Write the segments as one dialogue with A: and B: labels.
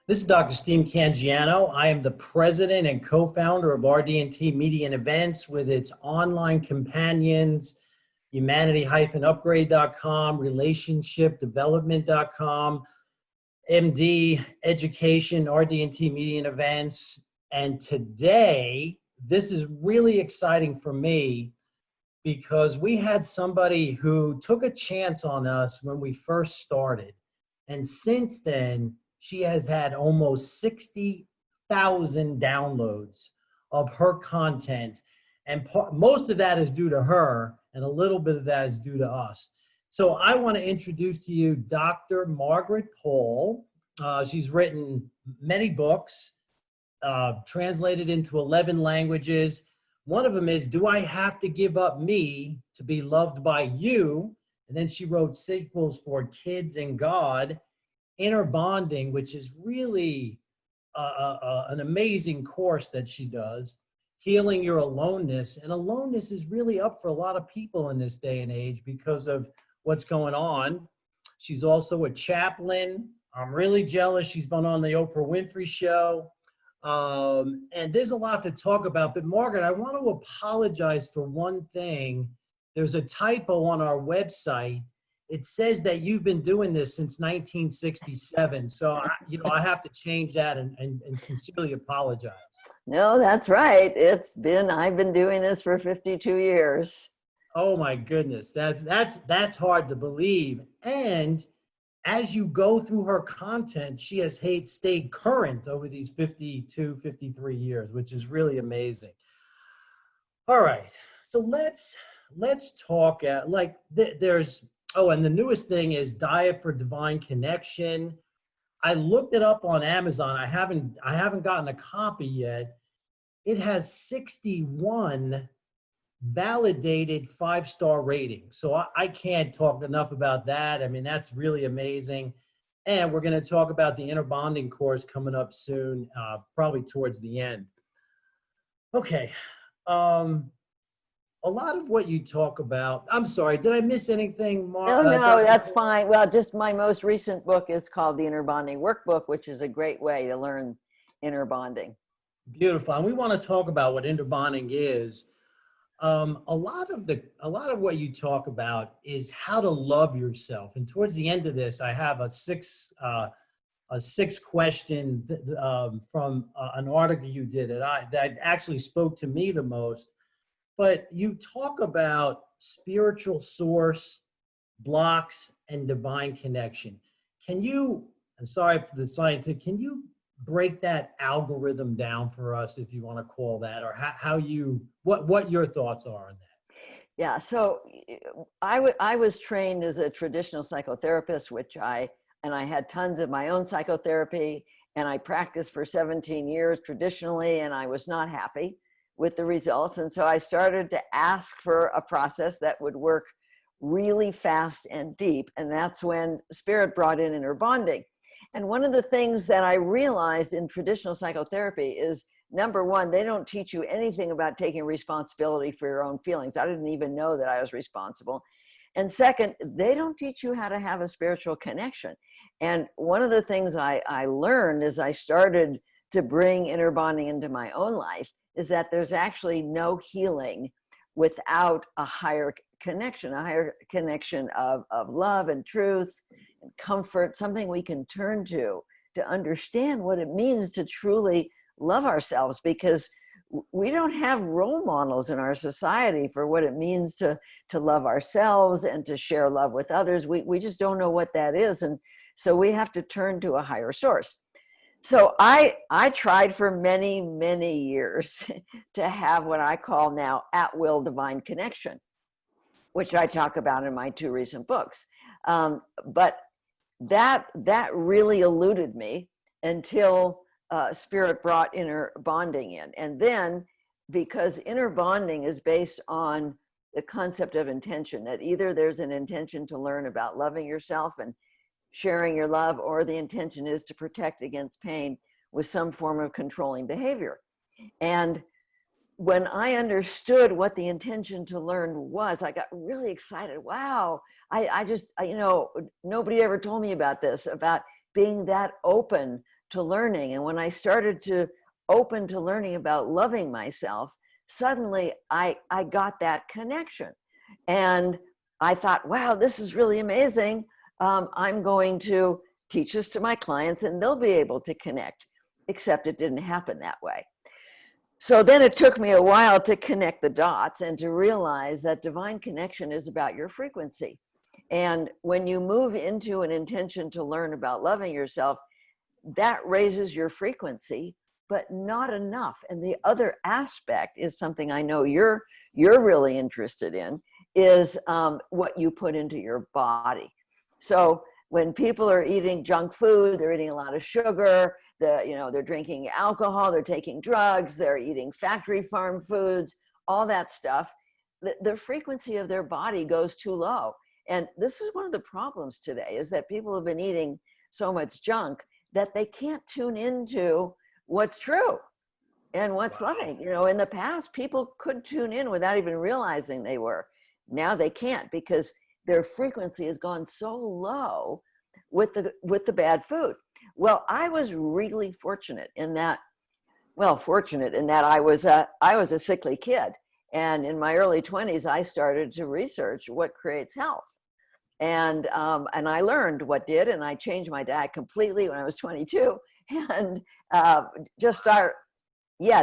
A: This is Dr. Steve Cangiano. I am the president and co-founder of RD&T Media and Events with its online companions, humanity-upgrade.com, relationshipdevelopment.com, MD Education, RD&T Media and Events. And today, this is really exciting for me because we had somebody who took a chance on us when we first started. And since then, she has had almost 60,000 downloads of her content. And most of that is due to her, and a little bit of that is due to us. So I want to introduce to you Dr. Margaret Paul. She's written many books, translated into 11 languages. One of them is, Do I Have to Give Up Me to Be Loved by You? And then she wrote sequels for Kids and God, Inner Bonding, which is really an amazing course that she does, Healing Your Aloneness. And aloneness is really up for a lot of people in this day and age because of what's going on. She's also a chaplain. I'm really jealous. She's been on the Oprah Winfrey Show. And there's a lot to talk about. But Margaret, I want to apologize for one thing. There's a typo on our website. It says that you've been doing this since 1967. So, I have to change that and sincerely apologize.
B: No, that's right. I've been doing this for 52 years.
A: Oh my goodness. That's hard to believe. And as you go through her content, she has stayed current over these 52, 53 years, which is really amazing. All right. So let's talk and the newest thing is Diet for Divine Connection. I looked it up on Amazon. I haven't gotten a copy yet. It has 61 validated 5-star ratings. So I can't talk enough about that. I mean, that's really amazing. And we're going to talk about the Inner Bonding course coming up soon, probably towards the end. Okay. A lot of what you talk about, I'm sorry, did I miss anything,
B: No, that's fine. Well, just my most recent book is called The Inner Bonding Workbook, which is a great way to learn inner bonding.
A: Beautiful. And we want to talk about what inner bonding is. A lot of what you talk about is how to love yourself. And towards the end of this, I have a six question from an article you did that actually spoke to me the most. But you talk about spiritual source, blocks, and divine connection. I'm sorry for the scientific, can you break that algorithm down for us, if you want to call that, or what your thoughts are on that?
B: Yeah, so I was trained as a traditional psychotherapist, and I had tons of my own psychotherapy, and I practiced for 17 years traditionally, and I was not happy with the results. And so I started to ask for a process that would work really fast and deep. And that's when Spirit brought in inner bonding. And one of the things that I realized in traditional psychotherapy is, number one, they don't teach you anything about taking responsibility for your own feelings. I didn't even know that I was responsible. And second, they don't teach you how to have a spiritual connection. And one of the things I learned as I started to bring inner bonding into my own life is that there's actually no healing without a higher connection of love and truth and comfort, something we can turn to understand what it means to truly love ourselves, because we don't have role models in our society for what it means to love ourselves and to share love with others. We just don't know what that is. And so we have to turn to a higher source. So I tried for many, many years to have what I call now at-will divine connection, which I talk about in my 2 recent books. But that really eluded me until Spirit brought inner bonding in. And then, because inner bonding is based on the concept of intention, that either there's an intention to learn about loving yourself and sharing your love, or the intention is to protect against pain with some form of controlling behavior. And when I understood what the intention to learn was, I got really excited. Wow, I nobody ever told me about this, about being that open to learning. And when I started to open to learning about loving myself, suddenly I got that connection. And I thought, wow, this is really amazing. I'm going to teach this to my clients and they'll be able to connect, except it didn't happen that way. So then it took me a while to connect the dots and to realize that divine connection is about your frequency. And when you move into an intention to learn about loving yourself, that raises your frequency, but not enough. And the other aspect is something I know you're really interested in, is what you put into your body. So when people are eating junk food, they're eating a lot of sugar, they're drinking alcohol, they're taking drugs, they're eating factory farm foods, all that stuff, the frequency of their body goes too low. And this is one of the problems today, is that people have been eating so much junk that they can't tune into what's true and what's loving. In the past, people could tune in without even realizing they were. Now they can't, because their frequency has gone so low with the bad food. Well, I was really fortunate in that I was a sickly kid. And in my early 20s, I started to research what creates health. And I learned what did, and I changed my diet completely when I was 22. And at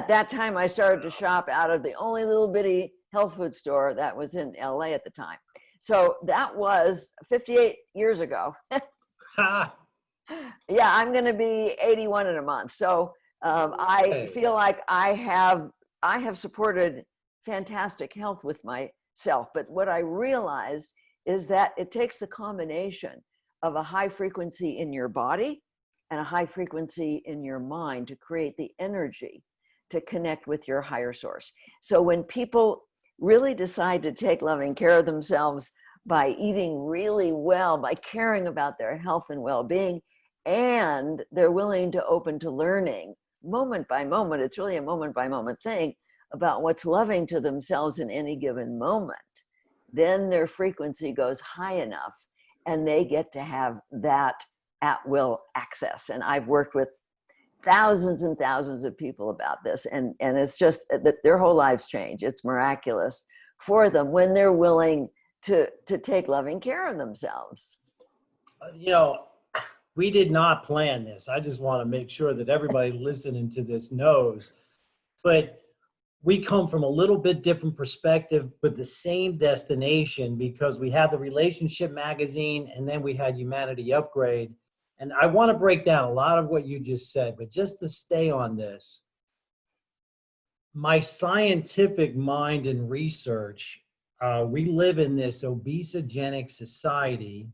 B: that time I started to shop out of the only little bitty health food store that was in LA at the time. So that was 58 years ago. Yeah, I'm going to be 81 in a month. So I feel like I have supported fantastic health with myself. But what I realized is that it takes the combination of a high frequency in your body and a high frequency in your mind to create the energy to connect with your higher source. So when people really decide to take loving care of themselves by eating really well, by caring about their health and well-being, and they're willing to open to learning moment by moment, it's really a moment by moment thing about what's loving to themselves in any given moment, then their frequency goes high enough and they get to have that at-will access. And I've worked with thousands and thousands of people about this, and it's just that their whole lives change. It's miraculous for them when they're willing to take loving care of themselves.
A: We did not plan this. I just want to make sure that everybody listening to this knows. But we come from a little bit different perspective, but the same destination, because we had the Relationship magazine and then we had Humanity Upgrade. And I want to break down a lot of what you just said, but just to stay on this, my scientific mind and research, we live in this obesogenic society,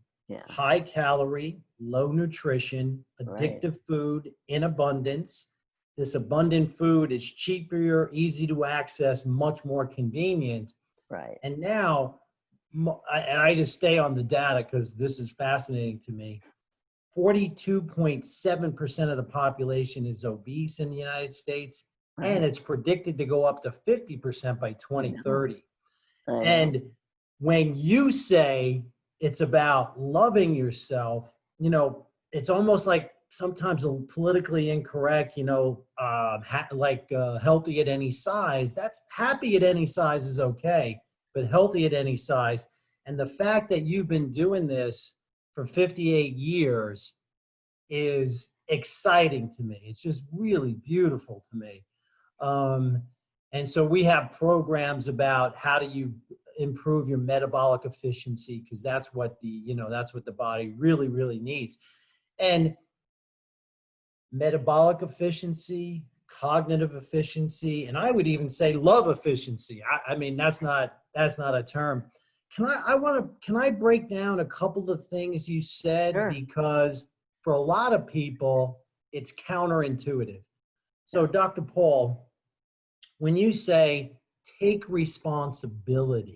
A: high calorie, low nutrition, addictive food in abundance. This abundant food is cheaper, easy to access, much more convenient.
B: Right.
A: And now, and I just stay on the data because this is fascinating to me, 42.7% of the population is obese in the United States, and it's predicted to go up to 50% by 2030. And when you say it's about loving yourself, it's almost like sometimes politically incorrect, healthy at any size. That's happy at any size is okay, but healthy at any size. And the fact that you've been doing this for 58 years is exciting to me. It's just really beautiful to me. And so we have programs about how do you improve your metabolic efficiency, because that's what the body really, really needs. And metabolic efficiency, cognitive efficiency, and I would even say love efficiency. I mean, that's not a term. Can I break down a couple of things you said? Sure. Because for a lot of people, it's counterintuitive. So Dr. Paul, when you say take responsibility,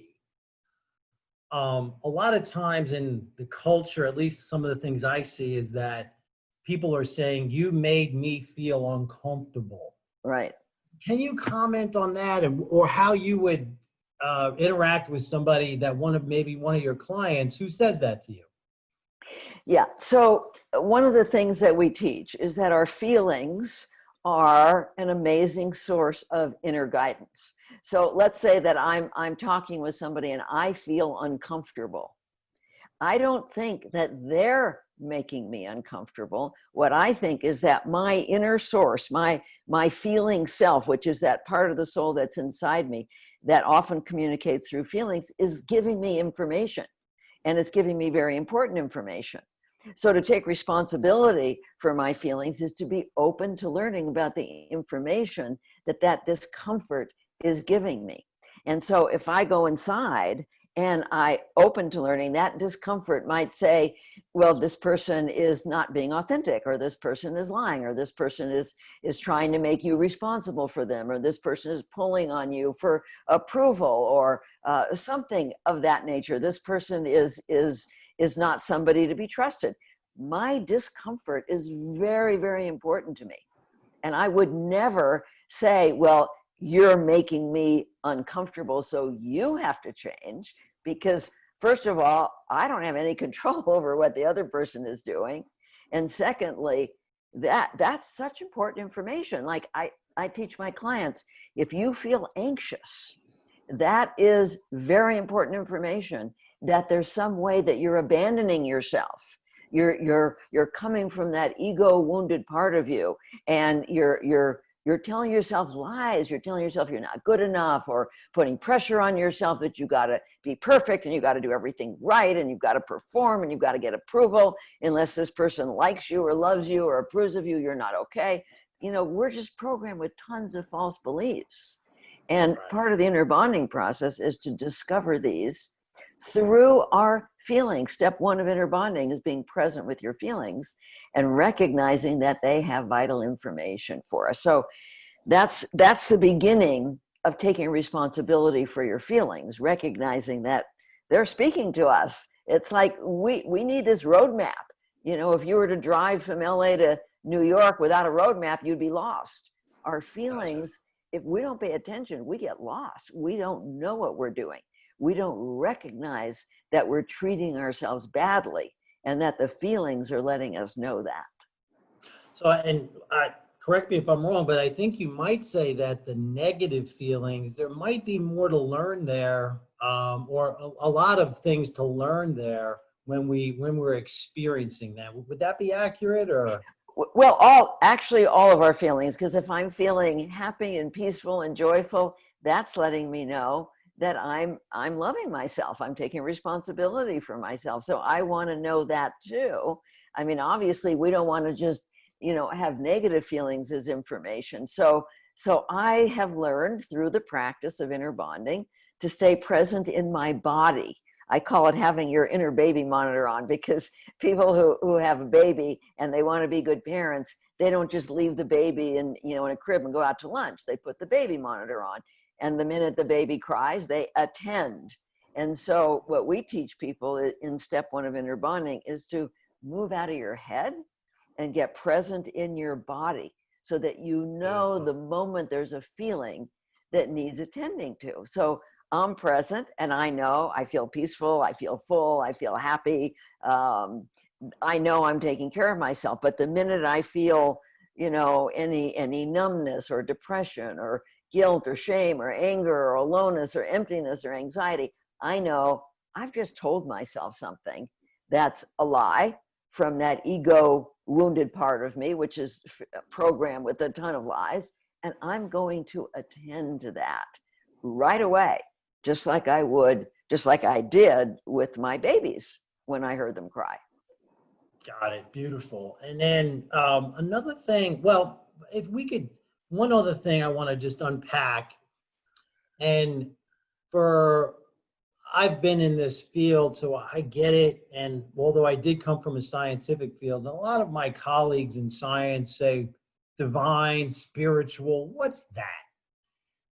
A: a lot of times in the culture, at least some of the things I see, is that people are saying, you made me feel uncomfortable.
B: Right.
A: Can you comment on that, or how you would interact with somebody that maybe one of your clients who says that to you?
B: Yeah. So one of the things that we teach is that our feelings are an amazing source of inner guidance. So let's say that I'm talking with somebody and I feel uncomfortable. I don't think that they're making me uncomfortable. What I think is that my inner source, my feeling self, which is that part of the soul that's inside me that often communicates through feelings, is giving me information, and it's giving me very important information. So to take responsibility for my feelings is to be open to learning about the information that that discomfort is giving me. And so if I go inside and I open to learning, that discomfort might say, well, this person is not being authentic, or this person is lying, or this person is trying to make you responsible for them, or this person is pulling on you for approval, or something of that nature. This person is not somebody to be trusted. My discomfort is very, very important to me. And I would never say, well, you're making me uncomfortable, so you have to change. Because first of all, I don't have any control over what the other person is doing. And secondly, that's such important information. Like I teach my clients, if you feel anxious, that is very important information, that there's some way that you're abandoning yourself. You're coming from that ego wounded part of you, and you're telling yourself lies. You're telling yourself you're not good enough, or putting pressure on yourself that you got to be perfect and you got to do everything right and you've got to perform and you've got to get approval. Unless this person likes you or loves you or approves of you, you're not okay. You know, we're just programmed with tons of false beliefs. And
A: Right.
B: part of the inner bonding process is to discover these through our feelings. Step one of inner bonding is being present with your feelings and recognizing that they have vital information for us. So that's the beginning of taking responsibility for your feelings, recognizing that they're speaking to us. It's like we need this roadmap. You know, if you were to drive from LA to New York without a roadmap, you'd be lost. Our
A: Gotcha.
B: feelings, if we don't pay attention, we get lost. We don't know what we're doing. We don't recognize that we're treating ourselves badly, and that the feelings are letting us know that.
A: So, and correct me if I'm wrong, but I think you might say that the negative feelings, there might be more to learn there, or a lot of things to learn there when we're experiencing that. Would that be accurate, or?
B: Well, all of our feelings, because if I'm feeling happy and peaceful and joyful, that's letting me know that I'm loving myself. I'm taking responsibility for myself. So I want to know that too. I mean, obviously we don't want to just, have negative feelings as information. So I have learned through the practice of inner bonding to stay present in my body. I call it having your inner baby monitor on, because people who have a baby and they want to be good parents, they don't just leave the baby in a crib and go out to lunch. They put the baby monitor on. And the minute the baby cries, they attend. And so what we teach people in step one of inner bonding is to move out of your head and get present in your body, so that
A: Beautiful.
B: the moment there's a feeling that needs attending to. So I'm present and I know I feel peaceful, I feel full, I feel happy. I know I'm taking care of myself. But the minute I feel, any numbness or depression or guilt or shame or anger or aloneness or emptiness or anxiety, I know I've just told myself something that's a lie from that ego wounded part of me, which is programmed with a ton of lies. And I'm going to attend to that right away, just like I did with my babies when I heard them cry.
A: Got it. Beautiful. And then another thing, well, if we could, one other thing I want to just unpack, and for I've been in this field, so I get it. And although I did come from a scientific field, a lot of my colleagues in science say divine, spiritual. What's that?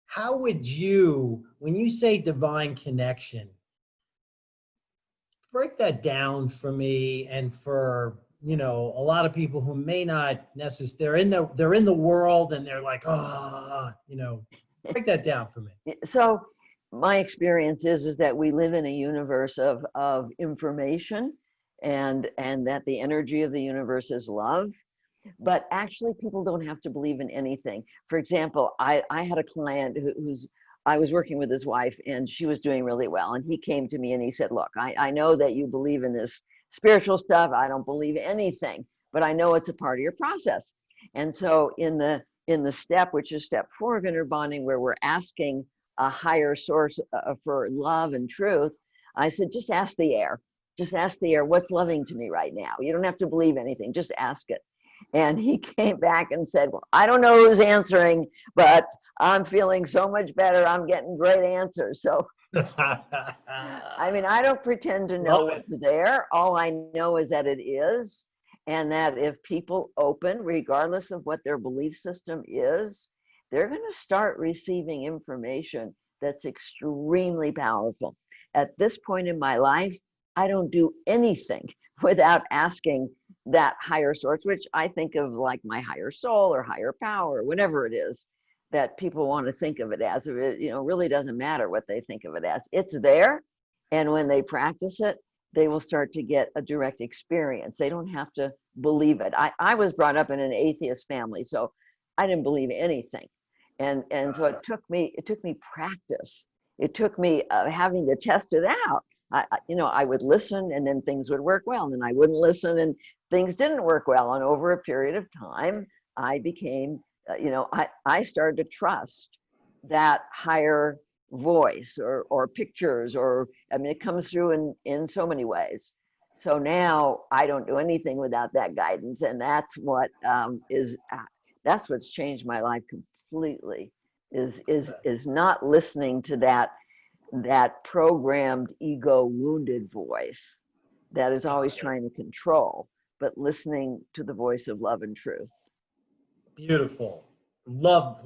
A: How would you, when you say divine connection, break that down for me and for a lot of people who may not necessarily they're in the world and they're like, break that down for me.
B: So my experience is that we live in a universe of information, and that the energy of the universe is love. But actually, people don't have to believe in anything. For example, I had a client who's, I was working with his wife and she was doing really well. And he came to me and he said, look, I know that you believe in this spiritual stuff. I don't believe anything, but I know it's a part of your process. And so in the step, which is step 4 of inner bonding, where we're asking a higher source for love and truth, I said, just ask the air. Just ask the air, what's loving to me right now? You don't have to believe anything, just ask it. And he came back and said, well, I don't know who's answering, but I'm feeling so much better. I'm getting great answers. So, I mean, I don't pretend to know
A: Love it.
B: what's there. All I know is that it is. And that if people open, regardless of what their belief system is, they're going to start receiving information that's extremely powerful. At this point in my life, I don't do anything without asking that higher source, which I think of like my higher soul or higher power, whatever it is that people want to think of it as. It, you know, really doesn't matter what they think of it as. It's there. And when they practice it, they will start to get a direct experience. They don't have to believe it. I was brought up in an atheist family, so I didn't believe anything. And so it took me practice. It took me having to test it out. You know, I would listen and then things would work well, and then I wouldn't listen and things didn't work well. And over a period of time, I became, you know, I started to trust that higher voice or pictures, or, I mean, it comes through in so many ways. So now I don't do anything without that guidance. And that's what that's what's changed my life completely, is not listening to that programmed ego wounded voice that is always trying to control, but listening to the voice of love and truth.
A: Beautiful. Love.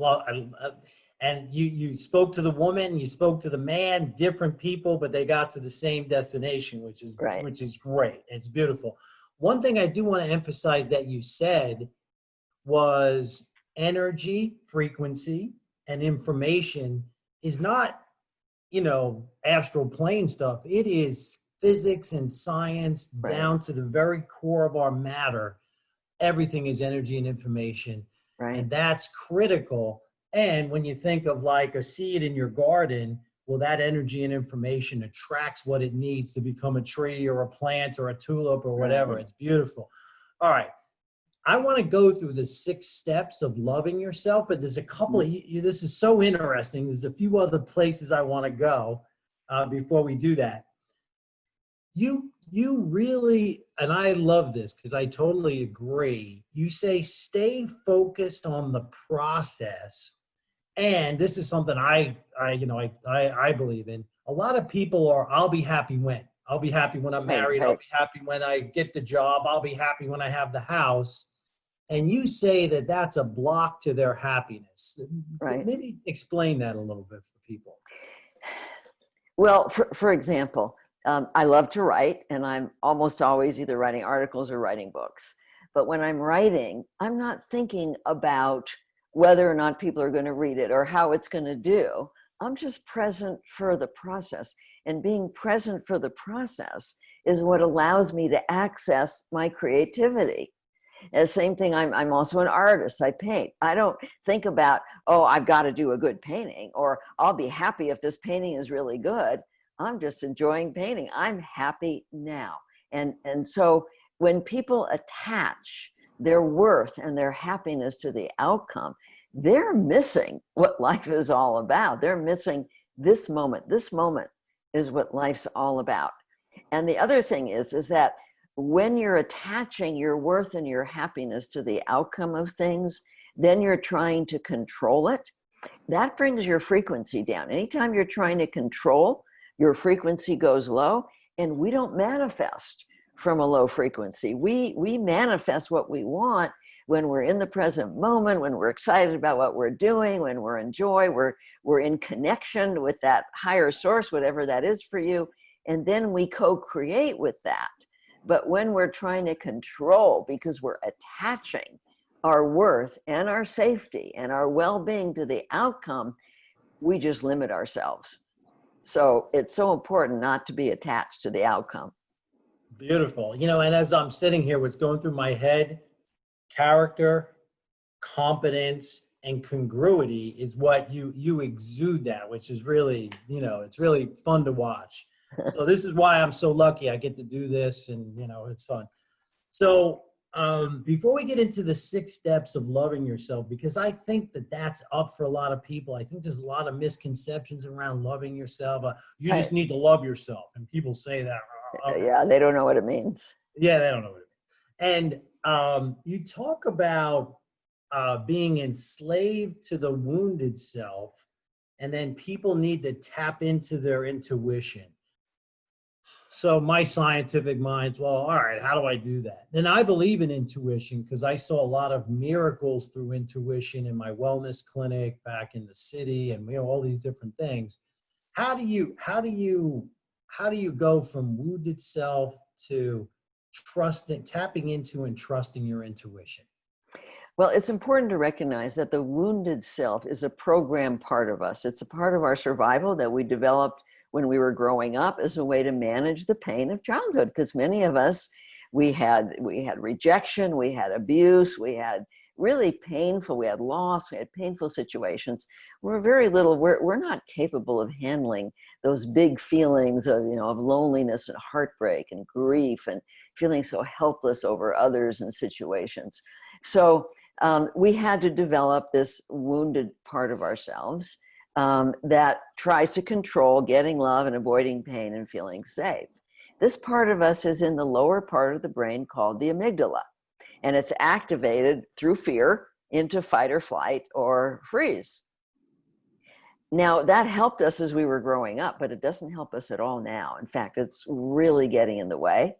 A: And you spoke to the woman, you spoke to the man, different people, but they got to the same destination, which is
B: Right.
A: great. It's beautiful. One thing I do want to emphasize that you said was energy, frequency, and information is not, you know, astral plane stuff. It is physics and science down to the very core of our matter. Everything is energy and information.
B: Right.
A: And that's critical. And when you think of like a seed in your garden, well, that energy and information attracts what it needs to become a tree or a plant or a tulip or whatever.
B: Right.
A: It's beautiful. All right. I want to go through the 6 steps of loving yourself, but there's a couple of, this is so interesting. There's a few other places I want to go before we do that. You really, and I love this because I totally agree. You say, stay focused on the process. And this is something I believe in. A lot of people are, I'll be happy when. I'll be happy when I'm married.
B: Right.
A: I'll be happy when I get the job. I'll be happy when I have the house. And you say that that's a block to their happiness.
B: Right.
A: Maybe explain that a little bit for people.
B: Well, for example, I love to write, and I'm almost always either writing articles or writing books. But when I'm writing, I'm not thinking about whether or not people are going to read it or how it's going to do. I'm just present for the process. And being present for the process is what allows me to access my creativity. And the same thing, I'm also an artist. I paint. I don't think about, oh, I've got to do a good painting, or I'll be happy if this painting is really good. I'm just enjoying painting. I'm happy now. And so when people attach their worth and their happiness to the outcome, they're missing what life is all about. They're missing this moment. This moment is what life's all about. And the other thing is that when you're attaching your worth and your happiness to the outcome of things, then you're trying to control it. That brings your frequency down. Anytime you're trying to control, your frequency goes low, and we don't manifest from a low frequency. We manifest what we want when we're in the present moment, when we're excited about what we're doing, when we're in joy, we're in connection with that higher source, whatever that is for you, and then we co-create with that. But when we're trying to control, because we're attaching our worth and our safety and our well-being to the outcome, we just limit ourselves. So it's so important not to be attached to the outcome.
A: Beautiful. You know, and as I'm sitting here, what's going through my head, character, competence, and congruity is what you exude that, which is really, you know, it's really fun to watch. So this is why I'm so lucky I get to do this, and you know, it's fun. So before we get into the 6 steps of loving yourself, because I think that that's up for a lot of people. I think there's a lot of misconceptions around loving yourself. You
B: Right.
A: just need to love yourself, and people say that. Okay.
B: Yeah, they don't know what it means.
A: Yeah, they don't know what it means. And you talk about being enslaved to the wounded self, and then people need to tap into their intuition. So my scientific mind's, well, all right, how do I do that? And I believe in intuition because I saw a lot of miracles through intuition in my wellness clinic back in the city, and you know, all these different things. How do you go from wounded self to tapping into and trusting your intuition?
B: Well, it's important to recognize that the wounded self is a programmed part of us. It's a part of our survival that we developed when we were growing up as a way to manage the pain of childhood. Because many of us, we had rejection, we had abuse, we had really painful, we had loss, we had painful situations. We're not capable of handling those big feelings of, you know, of loneliness and heartbreak and grief and feeling so helpless over others and situations. So we had to develop this wounded part of ourselves that tries to control getting love and avoiding pain and feeling safe. This part of us is in the lower part of the brain called the amygdala, and it's activated through fear into fight or flight or freeze. Now, that helped us as we were growing up, but it doesn't help us at all now. In fact, it's really getting in the way.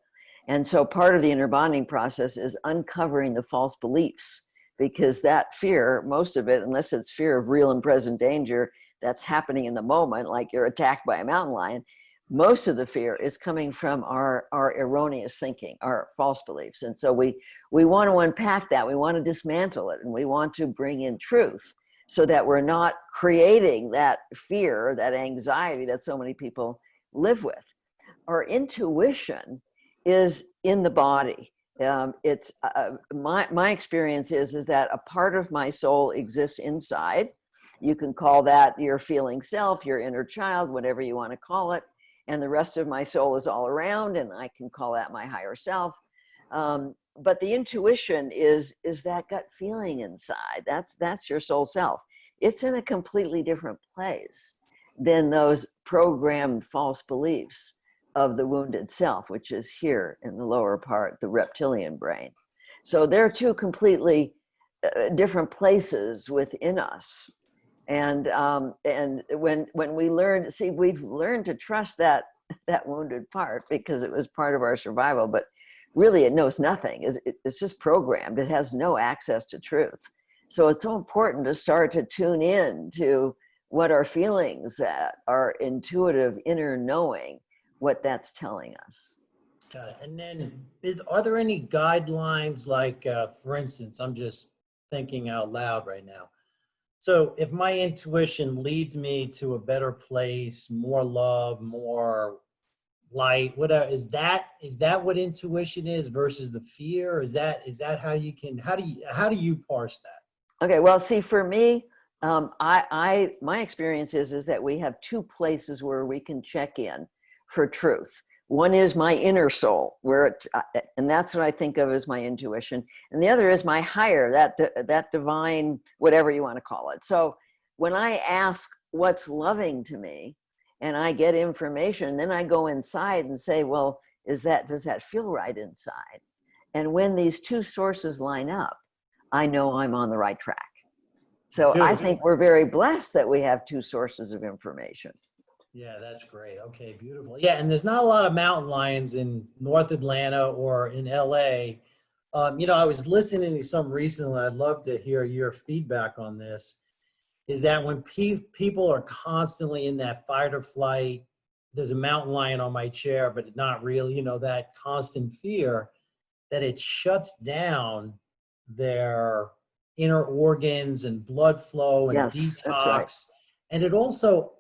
B: And so part of the inner bonding process is uncovering the false beliefs, because that fear, most of it, unless it's fear of real and present danger that's happening in the moment, like you're attacked by a mountain lion, most of the fear is coming from our erroneous thinking, our false beliefs. And so we want to unpack that. We want to dismantle it, and we want to bring in truth so that we're not creating that fear, that anxiety that so many people live with. Our intuition is in the body. It's my experience is that a part of my soul exists inside. You can call that your feeling self, your inner child, whatever you want to call it. And the rest of my soul is all around, and I can call that my higher self. But the intuition is that gut feeling inside. That's your soul self. It's in a completely different place than those programmed false beliefs of the wounded self, which is here in the lower part, the reptilian brain. So they're two completely different places within us. And when we learn, see, we've learned to trust that wounded part because it was part of our survival, but really it knows nothing. It's just programmed. It has no access to truth. So it's so important to start to tune in to what our feelings, our intuitive inner knowing, what that's telling us.
A: Got it. And then, are there any guidelines, like, for instance, I'm just thinking out loud right now. So if my intuition leads me to a better place, more love, more light, whatever, is that what intuition is versus the fear? Is that how do you parse that?
B: Okay, well, see, for me, my experience is that we have two places where we can check in for truth. One is my inner soul, and that's what I think of as my intuition, and the other is my higher, that divine, whatever you want to call it. So when I ask what's loving to me, and I get information, then I go inside and say, well, does that feel right inside? And when these two sources line up, I know I'm on the right track. So I
A: Beautiful.
B: think we're very blessed that we have two sources of information.
A: Yeah, that's great. Okay, beautiful. Yeah, and there's not a lot of mountain lions in North Atlanta or in LA. You know, I was listening to some recently. I'd love to hear your feedback on this. Is that when people are constantly in that fight or flight, there's a mountain lion on my chair, but not really, you know, that constant fear, that it shuts down their inner organs and blood flow and
B: Yes, that's right.
A: detox. And it also,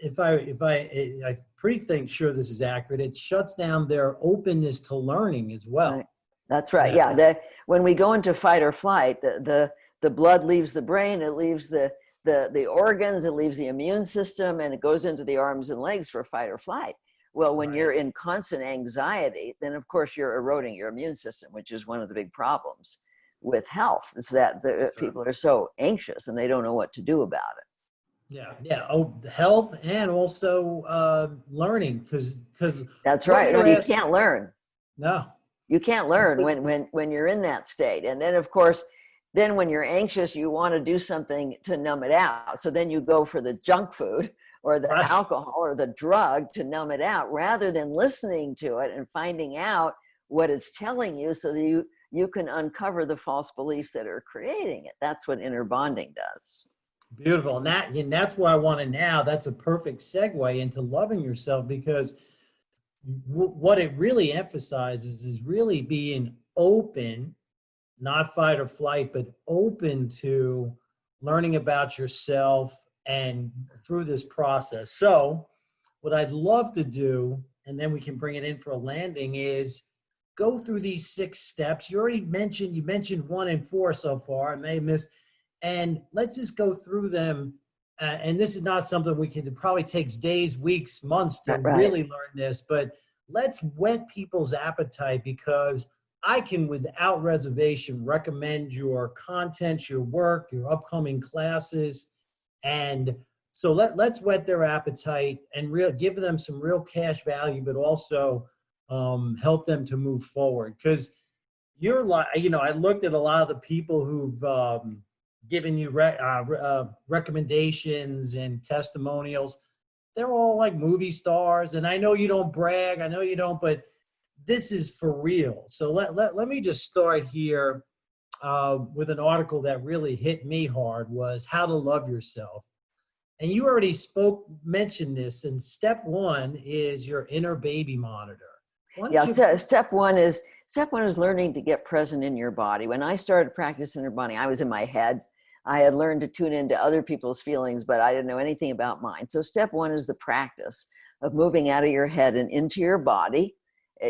A: if I pretty sure this is accurate. It shuts down their openness to learning as well.
B: Right. That's right.
A: Yeah.
B: Yeah. When we go into fight or flight, the blood leaves the brain, it leaves the organs, it leaves the immune system, and it goes into the arms and legs for fight or flight. Well, when you're in constant anxiety, then of course you're eroding your immune system, which is one of the big problems with health, is that people are so anxious and they don't know what to do about it.
A: Yeah. Oh, health and also learning, because
B: That's
A: what
B: right. No,
A: you're
B: you
A: asking.
B: can't learn.
A: No.
B: You can't learn
A: Because-
B: when you're in that state. And then of course, then when you're anxious, you want to do something to numb it out. So then you go for the junk food or the
A: Right.
B: alcohol or the drug to numb it out, rather than listening to it and finding out what it's telling you, so that you can uncover the false beliefs that are creating it. That's what inner bonding does.
A: Beautiful. And that's where I want to now. That's a perfect segue into loving yourself, because what it really emphasizes is really being open, not fight or flight, but open to learning about yourself and through this process. So what I'd love to do, and then we can bring it in for a landing, is go through these 6 steps. You mentioned 1 and 4 so far. I may have missed, and let's just go through them. And this is not something we can, it probably takes days, weeks, months to
B: Right.
A: really learn this, but let's whet people's appetite, because I can, without reservation, recommend your content, your work, your upcoming classes. And so let's whet their appetite and give them some real cash value, but also help them to move forward. Because you're like, I looked at a lot of the people who've given you recommendations and testimonials. They're all like movie stars. And I know you don't brag, I know you don't, but this is for real. So let me just start here with an article that really hit me hard, was How to Love Yourself. And you already mentioned this, and step 1 is your inner baby monitor.
B: Step one is learning to get present in your body. When I started practicing inner bonding, I was in my head. I had learned to tune into other people's feelings, but I didn't know anything about mine. So step 1 is the practice of moving out of your head and into your body,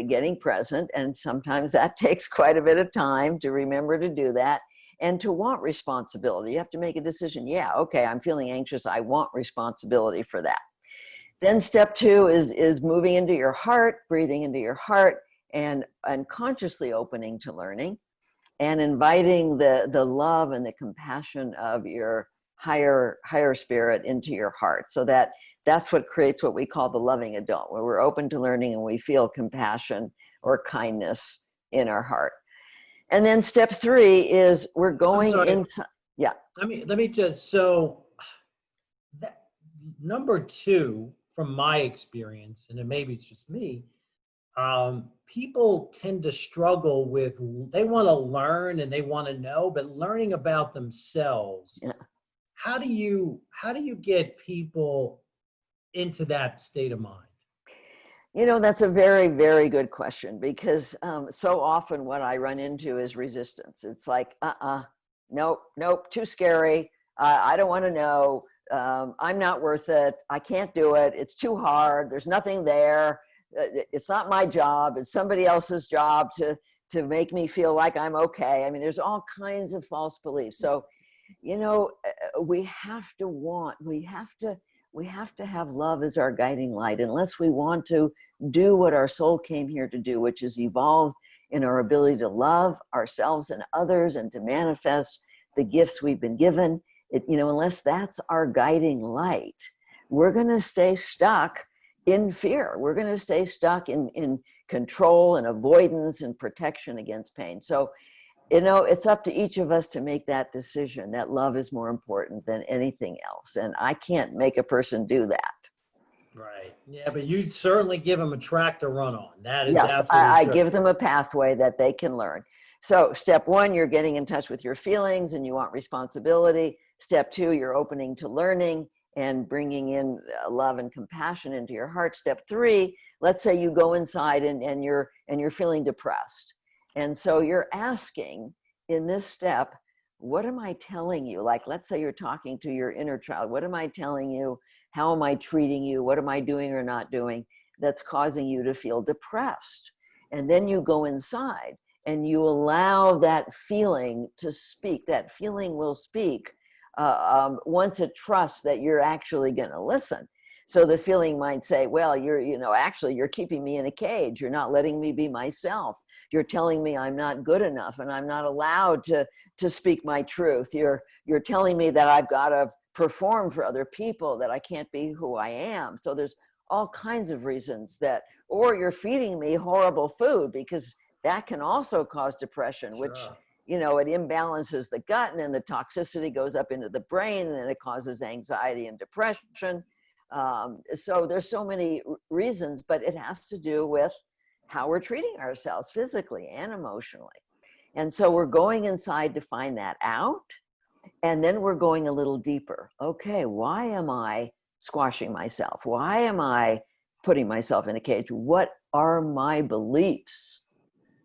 B: getting present. And sometimes that takes quite a bit of time to remember to do that, and to want responsibility. You have to make a decision. Yeah, okay, I'm feeling anxious. I want responsibility for that. Then step 2 is moving into your heart, breathing into your heart, and consciously opening to learning, and inviting the love and the compassion of your higher spirit into your heart. So that's what creates what we call the loving adult, where we're open to learning and we feel compassion or kindness in our heart. And then step 3 is we're going into, yeah.
A: Let me just, so that, number 2, from my experience, and maybe it's just me, people tend to struggle with, they want to learn and they want to know, but learning about themselves.
B: Yeah.
A: How do you get people into that state of mind?
B: That's a very, very good question, because so often what I run into is resistance. It's like, nope, too scary. I don't want to know. I'm not worth it. I can't do it. It's too hard. There's nothing there. It's not my job. It's somebody else's job to make me feel like I'm okay. I mean, there's all kinds of false beliefs. So, we have to have love as our guiding light, unless we want to do what our soul came here to do, which is evolve in our ability to love ourselves and others and to manifest the gifts we've been given. Unless that's our guiding light, we're going to stay stuck in fear. We're going to stay stuck in control and avoidance and protection against pain. So, it's up to each of us to make that decision that love is more important than anything else. And I can't make a person do that.
A: Right. Yeah, but you certainly give them a track to run on. That is
B: Yes,
A: absolutely
B: I
A: true.
B: give them a pathway that they can learn. So step 1, you're getting in touch with your feelings and you want responsibility. Step 2, you're opening to learning and bringing in love and compassion into your heart. Step 3, let's say you go inside and you're feeling depressed. And so you're asking in this step, what am I telling you? Like, let's say you're talking to your inner child. What am I telling you? How am I treating you? What am I doing or not doing that's causing you to feel depressed? And then you go inside and you allow that feeling to speak. That feeling will speak once it trusts that you're actually going to listen. So the feeling might say, well, actually, you're keeping me in a cage. You're not letting me be myself. You're telling me I'm not good enough and I'm not allowed to speak my truth. You're telling me that I've got to perform for other people, that I can't be who I am. So there's all kinds of reasons that, or you're feeding me horrible food, because that can also cause depression,
A: Sure.
B: which, it imbalances the gut, and then the toxicity goes up into the brain, and then it causes anxiety and depression. So there's so many reasons, but it has to do with how we're treating ourselves physically and emotionally. And so we're going inside to find that out. And then we're going a little deeper. Okay, why am I squashing myself? Why am I putting myself in a cage? What are my beliefs?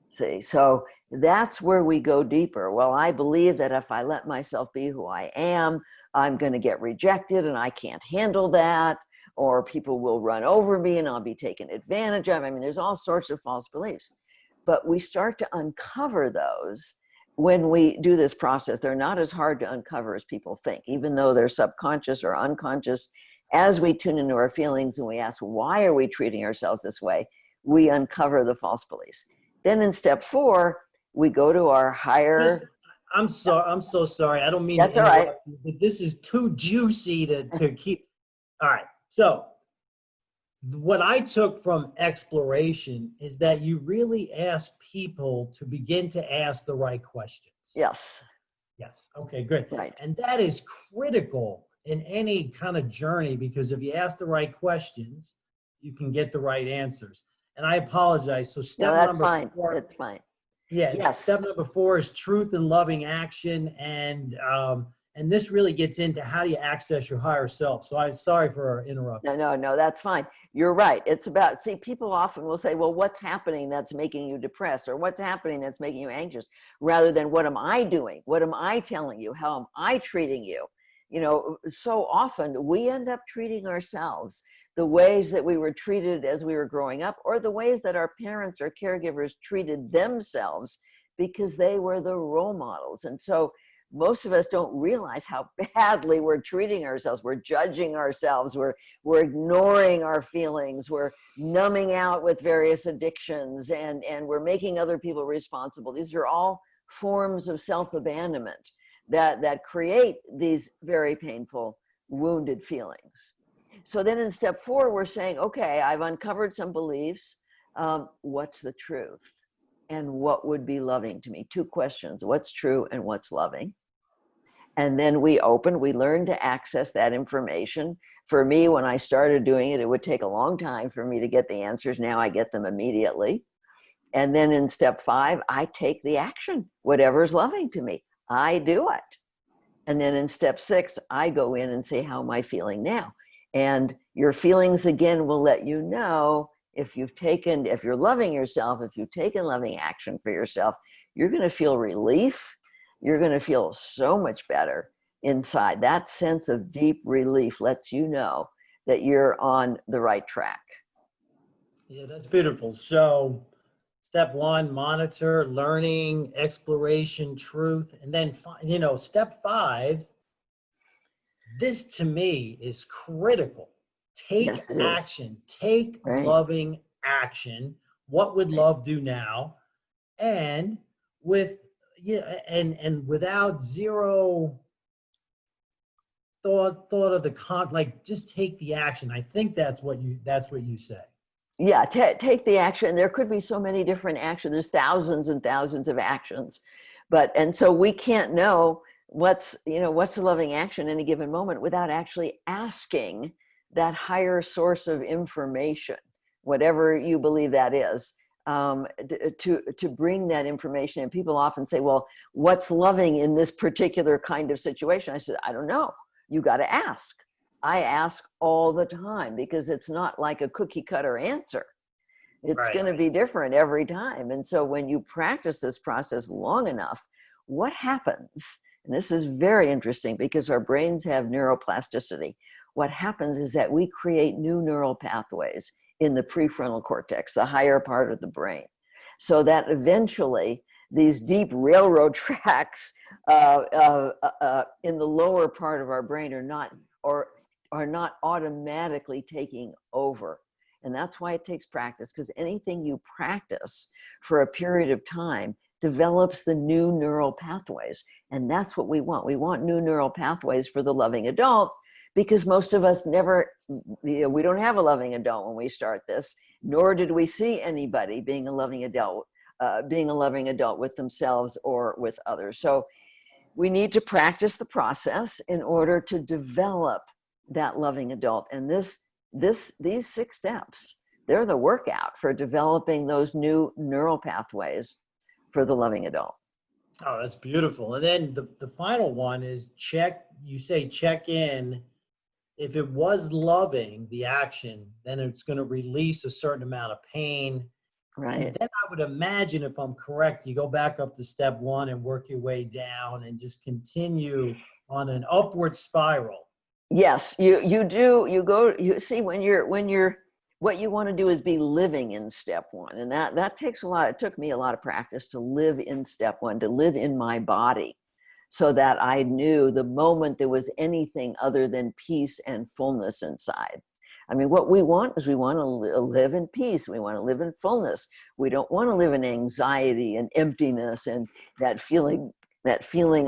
B: See, so that's where we go deeper. Well, I believe that if I let myself be who I am, I'm going to get rejected and I can't handle that, or people will run over me and I'll be taken advantage of. I mean, there's all sorts of false beliefs. But we start to uncover those when we do this process. They're not as hard to uncover as people think, even though they're subconscious or unconscious. As we tune into our feelings and we ask, why are we treating ourselves this way? We uncover the false beliefs. Then in step 4, we go to our higher.
A: I'm so sorry. I don't mean
B: That's
A: to
B: all
A: interrupt
B: right.
A: you, but this is too juicy to keep. All right. So what I took from exploration is that you really ask people to begin to ask the right questions.
B: Yes.
A: Yes. Okay, good.
B: Right.
A: And that is critical in any kind of journey, because if you ask the right questions, you can get the right answers. And I apologize. So step
B: No, that's
A: number
B: fine.
A: 4.
B: That's fine.
A: Yes.
B: Yes.
A: Step number 4 is truth and loving action. And this really gets into how do you access your higher self. So I'm sorry for interrupting.
B: No, that's fine. You're right. It's about, see, people often will say, well, what's happening that's making you depressed, or what's happening that's making you anxious, rather than what am I doing? What am I telling you? How am I treating you? So often we end up treating ourselves the ways that we were treated as we were growing up, or the ways that our parents or caregivers treated themselves, because they were the role models. And so most of us don't realize how badly we're treating ourselves. We're judging ourselves. We're ignoring our feelings. We're numbing out with various addictions, and we're making other people responsible. These are all forms of self-abandonment that create these very painful, wounded feelings. So then in step 4, we're saying, okay, I've uncovered some beliefs. What's the truth? And what would be loving to me? 2 questions: what's true and what's loving? And then we learn to access that information. For me, when I started doing it, it would take a long time for me to get the answers. Now I get them immediately. And then in step 5, I take the action. Whatever's loving to me, I do it. And then in step 6, I go in and say, how am I feeling now? And your feelings, again, will let you know if you're loving yourself, if you've taken loving action for yourself, you're going to feel relief. You're going to feel so much better inside. That sense of deep relief lets you know that you're on the right track.
A: Yeah, that's beautiful. So step 1, monitor, learning, exploration, truth. And then, step 5, this to me is critical. Take
B: Yes, it is.
A: action, take
B: Right.
A: loving action. What would love do now? And and without zero thought of the just take the action. I think that's what you say.
B: Yeah, take the action. There could be so many different actions. There's thousands and thousands of actions, and so we can't know what's the loving action in a given moment without actually asking that higher source of information, whatever you believe that is, to bring that information. And people often say, well, what's loving in this particular kind of situation? I said, I don't know. You got to ask. I ask all the time, because it's not like a cookie cutter answer. It's going to be different every time. And so when you practice this process long enough, what happens? And this is very interesting, because our brains have neuroplasticity. what happens is that we create new neural pathways in the prefrontal cortex, the higher part of the brain, so that eventually these deep railroad tracks in the lower part of our brain are not automatically taking over. And that's why it takes practice, because anything you practice for a period of time develops the new neural pathways. And that's what we want. We want new neural pathways for the loving adult, because most of us never, we don't have a loving adult when we start this, nor did we see anybody being a loving adult with themselves or with others. So we need to practice the process in order to develop that loving adult. And these 6 steps, they're the workout for developing those new neural pathways for the loving adult.
A: Oh, that's beautiful. And then the final one is check in. If it was loving, the action, then it's going to release a certain amount of pain.
B: Right.
A: And then I would imagine, if I'm correct, you go back up to step 1 and work your way down and just continue on an upward spiral.
B: Yes, you do. You see, when you're what you want to do is be living in step 1. And that takes a lot. It took me a lot of practice to live in step 1, to live in my body, so that I knew the moment there was anything other than peace and fullness inside. I mean, what we want is we want to live in peace. We want to live in fullness. We don't want to live in anxiety and emptiness and that feeling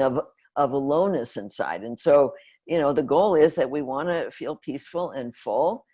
B: of aloneness inside. And so, the goal is that we want to feel peaceful and full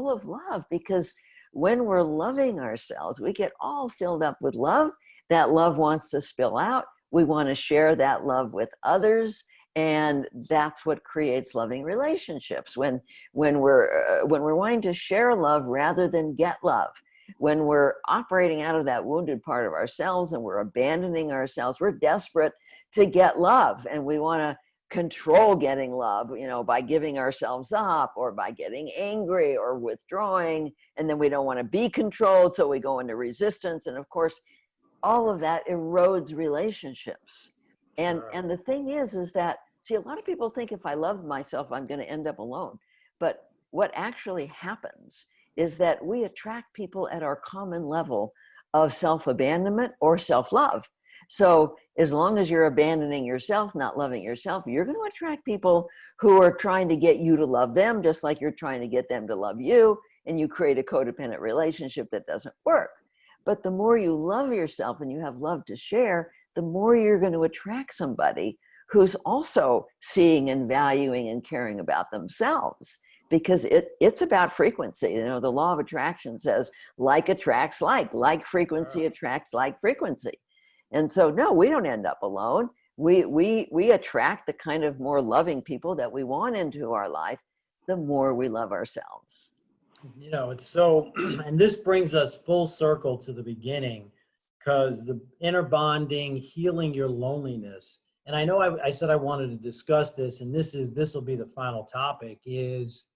B: of love, because when we're loving ourselves, we get all filled up with love. That love wants to spill out. We want to share that love with others. And that's what creates loving relationships. When we're wanting to share love rather than get love, when we're operating out of that wounded part of ourselves and we're abandoning ourselves, we're desperate to get love, and we want to control getting love, by giving ourselves up or by getting angry or withdrawing, and then we don't want to be controlled, so we go into resistance, and of course, all of that erodes relationships. And the thing is that, see, a lot of people think if I love myself, I'm going to end up alone. But what actually happens is that we attract people at our common level of self-abandonment or self-love. So as long as you're abandoning yourself, not loving yourself, you're going to attract people who are trying to get you to love them, just like you're trying to get them to love you, and you create a codependent relationship that doesn't work. But the more you love yourself and you have love to share, the more you're going to attract somebody who's also seeing and valuing and caring about themselves, because it's about frequency. The law of attraction says like attracts like frequency attracts like frequency. And so, no, we don't end up alone. We attract the kind of more loving people that we want into our life, the more we love ourselves.
A: It's so, and this brings us full circle to the beginning, because the inner bonding, healing your loneliness. And I know I said I wanted to discuss this, and this will be the final topic, is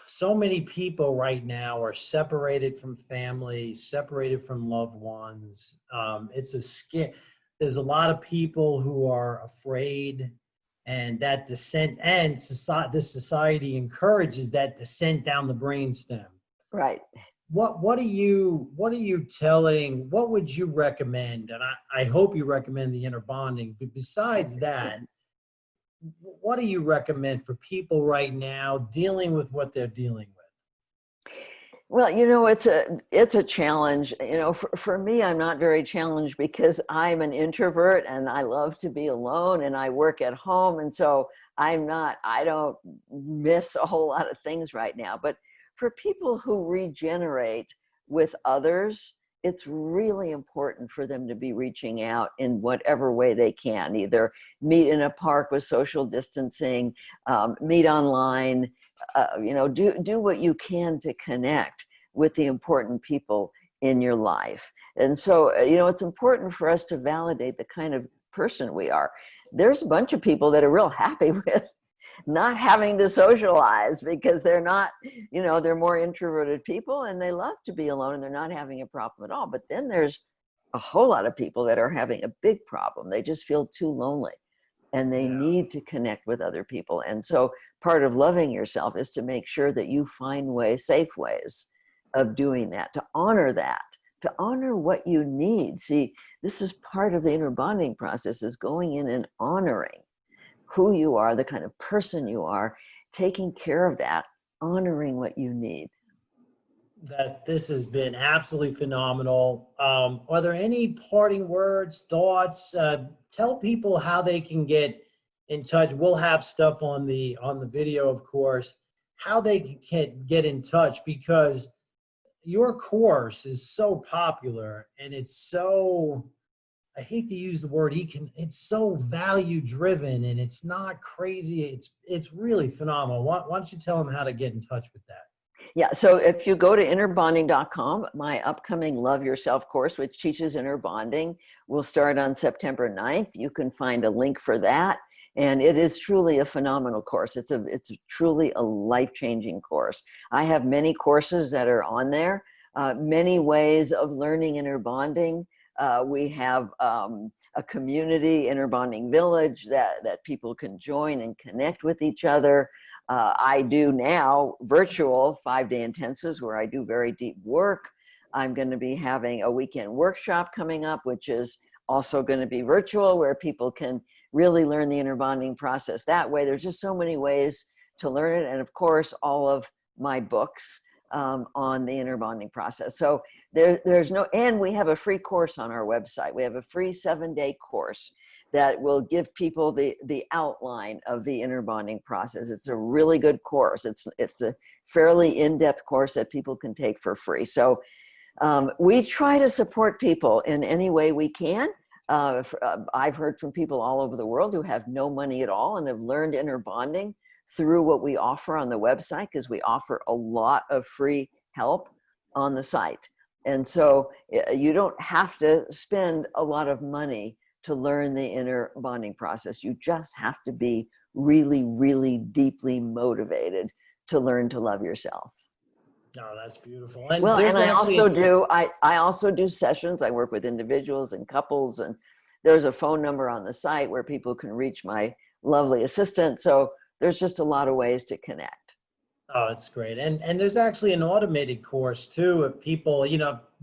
A: so many people right now are separated from family, separated from loved ones. There's a lot of people who are afraid, and that descent, and this society encourages that descent down the brainstem.
B: Right.
A: What would you recommend? And I hope you recommend the inner bonding, but besides that, what do you recommend for people right now dealing with what they're dealing with?
B: Well, it's a challenge. For me, I'm not very challenged because I'm an introvert and I love to be alone and I work at home. And so I don't miss a whole lot of things right now. But for people who regenerate with others, it's really important for them to be reaching out in whatever way they can, either meet in a park with social distancing, meet online, do what you can to connect with the important people in your life. And so, it's important for us to validate the kind of person we are. There's a bunch of people that are real happy with not having to socialize because they're not, they're more introverted people and they love to be alone and they're not having a problem at all. But then there's a whole lot of people that are having a big problem. They just feel too lonely and they need to connect with other people. And so part of loving yourself is to make sure that you find ways, safe ways of doing that, to honor what you need. See, this is part of the inner bonding process, is going in and honoring who you are, the kind of person you are, taking care of that, honoring what you need.
A: That this has been absolutely phenomenal. Are there any parting words, thoughts? Tell people how they can get in touch. We'll have stuff on the video, of course, how they can get in touch, because your course is so popular and it's so, I hate to use the word it's so value driven and it's not crazy. It's really phenomenal. Why don't you tell them how to get in touch with that?
B: Yeah, so if you go to innerbonding.com, my upcoming Love Yourself course, which teaches inner bonding, will start on September 9th. You can find a link for that. And it is truly a phenomenal course. It's truly a life-changing course. I have many courses that are on there, many ways of learning inner bonding. We have a community, Inner Bonding Village, that people can join and connect with each other. I do now virtual 5-day intensives where I do very deep work. I'm going to be having a weekend workshop coming up, which is also going to be virtual, where people can really learn the inner bonding process that way. There's just so many ways to learn it. And of course, all of my books on the inner bonding process. So there's no, and we have a free course on our website. We have a free 7-day course that will give people the outline of the inner bonding process. It's a really good course. It's a fairly in-depth course that people can take for free. So we try to support people in any way we can. I've heard from people all over the world who have no money at all and have learned inner bonding through what we offer on the website, because we offer a lot of free help on the site. And so you don't have to spend a lot of money to learn the inner bonding process. You just have to be really, really deeply motivated to learn to love yourself.
A: Oh, that's beautiful. And
B: Well,
A: there's
B: and
A: actually
B: I also do sessions. I work with individuals and couples, and there's a phone number on the site where people can reach my lovely assistant. So there's just a lot of ways to connect.
A: Oh, that's great. And there's actually an automated course too. If people,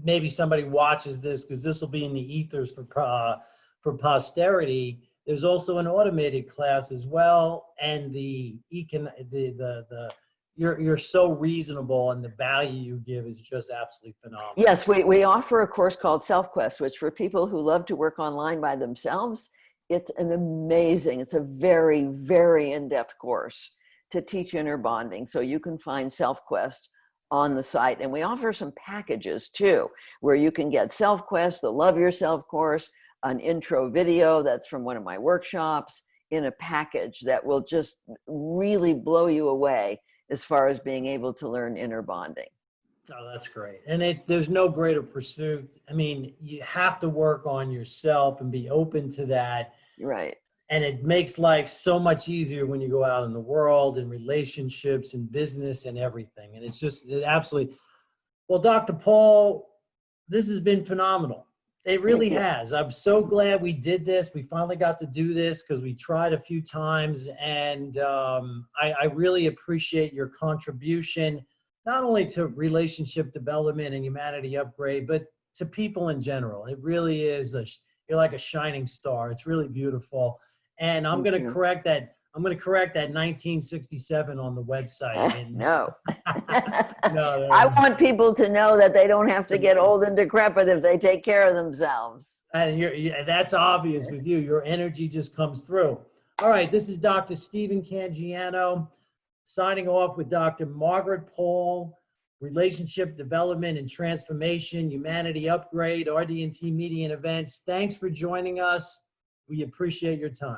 A: maybe somebody watches this, because this will be in the ethers for posterity. There's also an automated class as well. And you're so reasonable, and the value you give is just absolutely phenomenal.
B: Yes, we offer a course called Self-Quest, which for people who love to work online by themselves, it's a very, very in-depth course to teach inner bonding. So you can find Self-Quest on the site. And we offer some packages too, where you can get Self-Quest, the Love Yourself course, an intro video that's from one of my workshops, in a package that will just really blow you away as far as being able to learn inner bonding.
A: Oh, that's great. And there's no greater pursuit. I mean, you have to work on yourself and be open to that.
B: Right.
A: And it makes life so much easier when you go out in the world, and relationships and business and everything. And it absolutely, well, Dr. Paul, this has been phenomenal. It really has. I'm so glad we did this. We finally got to do this, because we tried a few times, and I really appreciate your contribution, not only to relationship development and humanity upgrade, but to people in general. It really is you're like a shining star. It's really beautiful. And I'm going to correct that. I'm going to correct that 1967 on the website. And
B: No.
A: no,
B: I want people to know that they don't have to get old and decrepit if they take care of themselves.
A: and that's obvious with you. Your energy just comes through. All right. This is Dr. Stephen Cangiano signing off with Dr. Margaret Paul, Relationship Development and Transformation, Humanity Upgrade, RD&T Media and Events. Thanks for joining us. We appreciate your time.